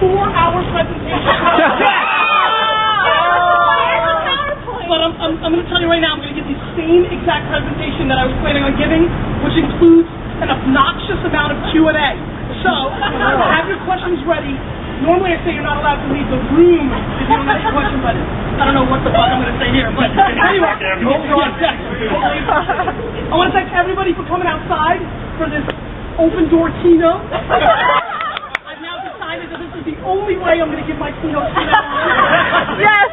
4-hour presentation. But I'm going to tell you right now, I'm going to give the same exact presentation that I was planning on giving, which includes an obnoxious amount of Q&A. So, have your questions ready. Normally I say you're not allowed to leave the room if you don't have your question ready. I don't know what the fuck I'm going to say here, but anyway. I want to thank everybody for coming outside for this open door keynote. I've now decided that this is the only way I'm going to give my keynote from now on. Yes!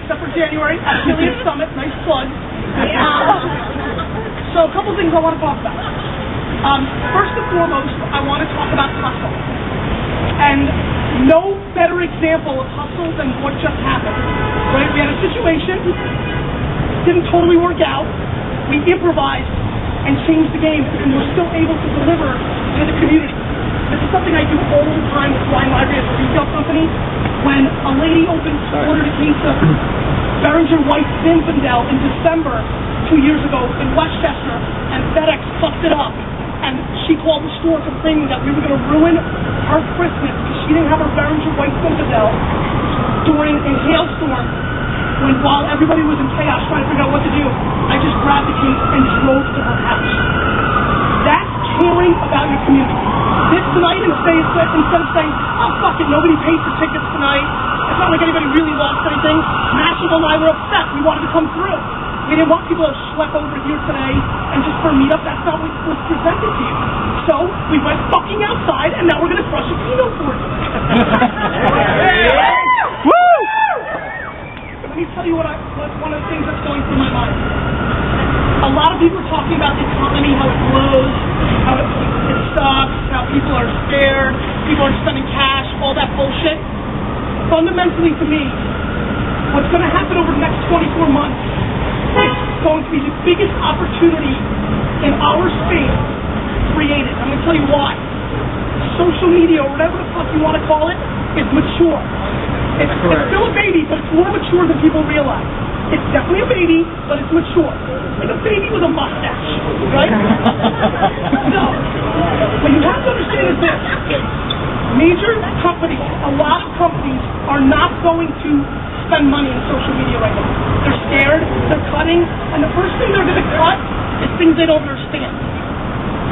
Except for January, Affiliate Summit, nice plug. So a couple things I want to talk about. First and foremost, I want to talk about hustle. And no better example of hustle than what just happened. Right? We had a situation, didn't totally work out. We improvised and changed the game, and we're still able to deliver to the community. This is something I do all the time with Wine Library as a retail company. When a lady ordered a case of Beringer White Zinfandel in December 2 years ago in Westchester, and FedEx fucked it up, and she called the store complaining that we were going to ruin her Christmas because she didn't have her Beringer White Zinfandel during a hailstorm while everybody was in chaos trying to figure out what to do. I just grabbed the case and drove to her house. That's caring about your community. This tonight, instead of saying, oh, fuck it, nobody paid for tickets tonight, it's not like anybody really lost anything, National and I were upset. We wanted to come through. We didn't want people to schlep over here today and just for a meetup. That's not what was presented to you. So we went fucking outside, and now we're going to crush a keynote for you. Woo! Let me tell you what one of the things that's going through my mind. A lot of people are talking about the economy, how it blows, how it sucks, how people are scared, people are spending cash, all that bullshit. Fundamentally, to me, what's going to happen over the next 24 months is going to be the biggest opportunity in our space created. I'm going to tell you why. Social media, or whatever the fuck you want to call it, is mature. It's still a baby, but it's more mature than people realize. It's definitely a baby, but it's mature. Like a baby with a mustache, right? So, what you have to understand is this. Major companies, a lot of companies, are not going to spend money in social media right now. They're scared, they're cutting, and the first thing they're going to cut is things they don't understand.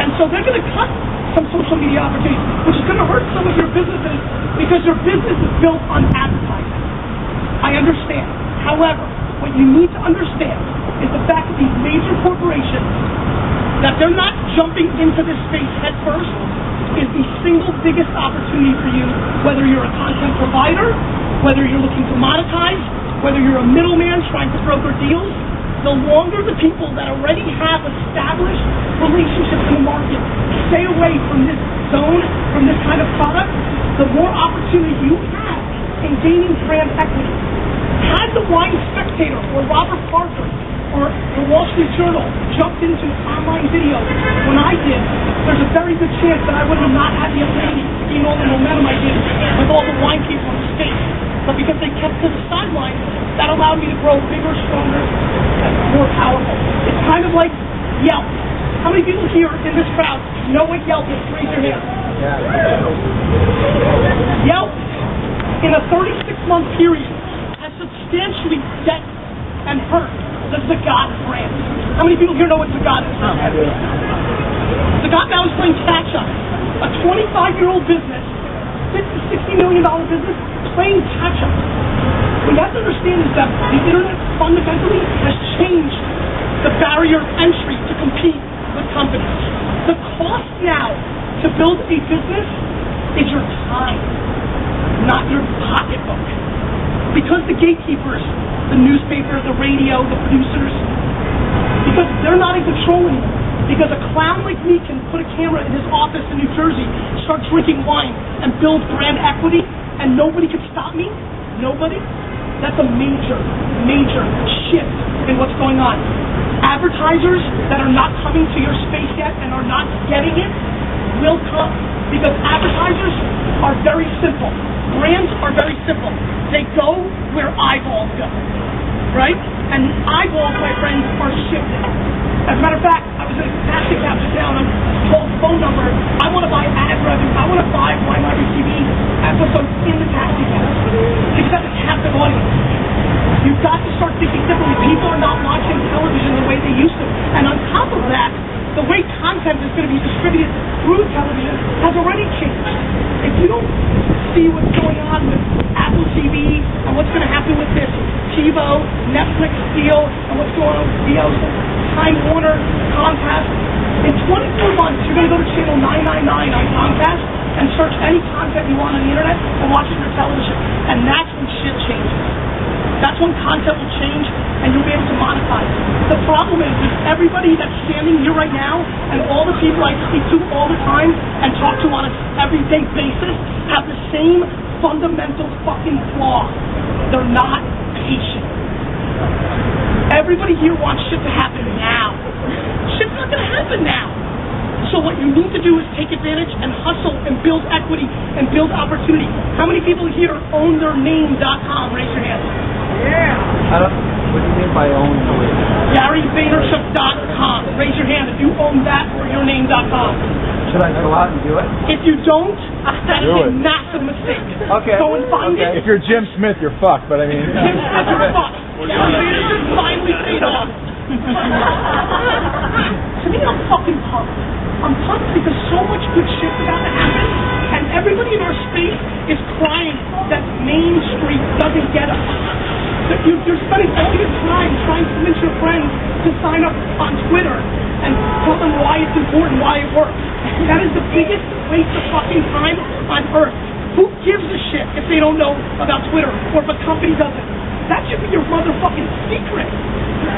And so they're going to cut some social media opportunities, which is going to hurt some of your businesses because your business is built on advertising. I understand. However, what you need to understand is the fact that these major corporations, that they're not jumping into this space head first, is the single biggest opportunity for you, whether you're a content provider, whether you're looking to monetize, whether you're a middleman trying to broker deals. The longer the people that already have established relationships in the market stay away from this zone, from this kind of product, the more opportunity you have in gaining brand equity. Had the Wine Spectator or Robert Parker or the Wall Street Journal jumped into online video when I did, there's a very good chance that I would have not had the ability to gain all the momentum I did with all the wine people in the States. But because they kept to the sidelines, that allowed me to grow bigger, stronger, and more powerful. It's kind of like Yelp. How many people here in this crowd know what Yelp is? Raise your hand. Yelp, in a 36-month period, has substantially debt and hurt the Zagat brand. How many people here know what Zagat is? Zagat now is playing catch-up. A 25-year-old business, $50-60 million business, playing catch-up. What you have to understand is that the internet fundamentally has changed the barrier of entry to compete with companies. The cost now to build a business is your time, not your pocketbook. Because the gatekeepers, the newspaper, the radio, the producers, because they're not in control anymore. Because a clown like me can put a camera in his office in New Jersey, start drinking wine, and build brand equity, and nobody can stop me? Nobody? That's a major, major shift in what's going on. Advertisers that are not coming to your space yet and are not getting it will come. Because advertisers are very simple. Brands are very simple. They go where eyeballs go. Right? And eyeballs, my friends, are shifting. As a matter of fact, I was in a taxi cab just now and I'm told phone number. I want to buy ad revenue. I want to buy Wine Library TV going to be distributed through television has already changed. If you don't see what's going on with Apple TV and what's going to happen with this TiVo, Netflix deal, and what's going on with Dios, Time Warner, Comcast, in 24 months, you're going to go to channel 999 on Comcast and search any content you want on the internet and watch it on your television. And that's when shit changes. That's when content will change and you'll be able to monetize. The problem is everybody that's standing here right now and all the people I speak to all the time and talk to on an everyday basis have the same fundamental fucking flaw. They're not patient. Everybody here wants shit to happen now. Shit's not going to happen now. So what you need to do is take advantage and hustle and build equity and build opportunity. How many people here own their name.com? Raise your hand. Yeah. What do you mean by own the name? GaryVaynerchuk.com. Raise your hand if you own that or yourname.com. Should I go out and do it? If you don't, that is a massive mistake. Okay. Go and find it. If you're Jim Smith, you're fucked, but I mean... Jim Smith, you're fucked. Gary Vaynerchuk finally paid off. To me, I'm fucking pumped. I'm pumped because so much good shit's about to happen, and everybody in our space is crying that Main Street doesn't get us. That you're spending all your time trying to convince your friends to sign up on Twitter and tell them why it's important, why it works. That is the biggest waste of fucking time on earth. Who gives a shit if they don't know about Twitter or if a company doesn't? That should be your motherfucking secret.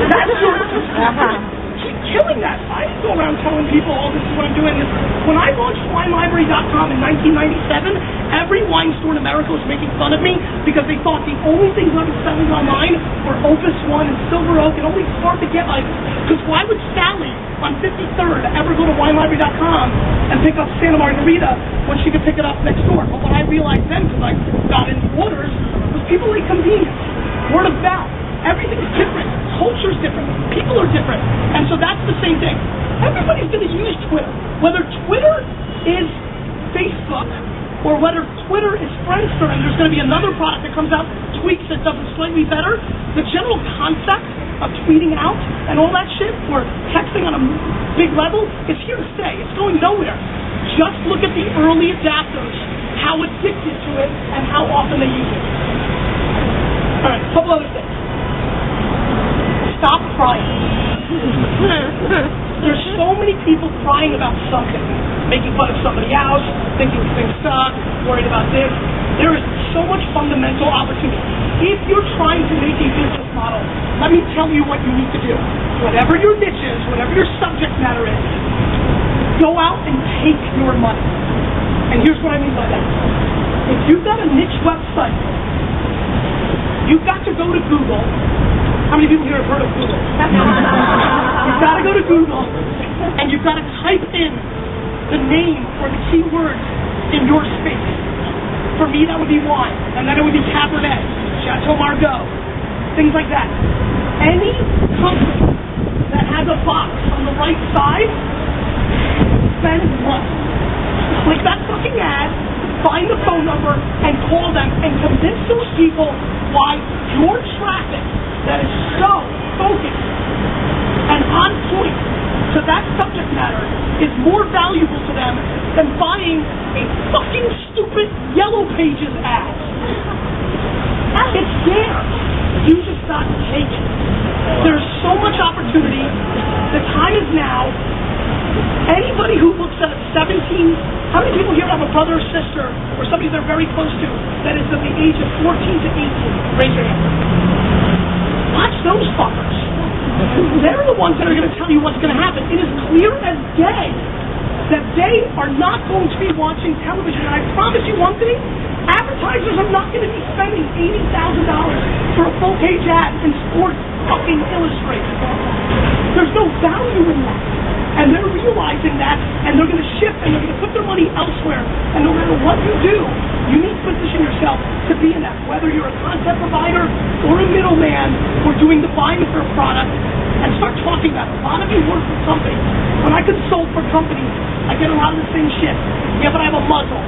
That's your secret. Keep killing that. I didn't go around telling people, oh, this is what I'm doing. When I launched WineLibrary.com in 1997, every wine store in America was making fun of me because they thought the only things I was selling online were Opus One and Silver Oak and only hard to get items. Because why would Sally on 53rd ever go to WineLibrary.com and pick up Santa Margarita when she could pick it up next door? But what I realized then, because I got into waters, was people like convenience, word of mouth. Everything's different. Culture's different. People are different. And so that's the same thing. Everybody's going to use Twitter. Whether Twitter is Facebook or whether Twitter is Friendster and there's going to be another product that comes out, tweaks that does it slightly better, the general concept of tweeting out and all that shit or texting on a big level is here to stay. It's going nowhere. Just look at the early adapters, how addicted to it and how often they use it. All right, a couple other things. Stop crying. There's so many people crying about something, making fun of somebody else, thinking things suck, worried about this. There is so much fundamental opportunity. If you're trying to make a business model, let me tell you what you need to do. Whatever your niche is, whatever your subject matter is, go out and take your money. And here's what I mean by that. If you've got a niche website, you've got to go to Google. How many people here have heard of Google? You've got to go to Google and you've got to type in the name or the keywords in your space. For me, that would be wine, and then it would be Cabernet, Chateau Margaux, things like that. Any company that has a box on the right side, spend money. Click that fucking ad, find the phone number, and call them and convince those people why your traffic that is so focused and on point to that subject matter is more valuable to them than buying a fucking stupid Yellow Pages ad. It's there. You just got to take it. There's so much opportunity. The time is now. Anybody who looks at a 17, how many people here have a brother or sister or somebody they're very close to that is of the age of 14 to 18? Raise your hand. Watch those fuckers. They're the ones that are going to tell you what's going to happen. It is clear as day that they are not going to be watching television. And I promise you one thing, advertisers are not going to be spending $80,000 for a full-page ad in Sports fucking Illustrated. There's no value in that. And they're realizing that, and they're going to shift, and they're going to put their money elsewhere. And no matter what you do, you need to position yourself to be in that. Whether you're a content provider or a middleman or doing the buying for a product, and start talking about it. A lot of you work for companies. When I consult for companies, I get a lot of the same shit. Yeah, but I have a muzzle.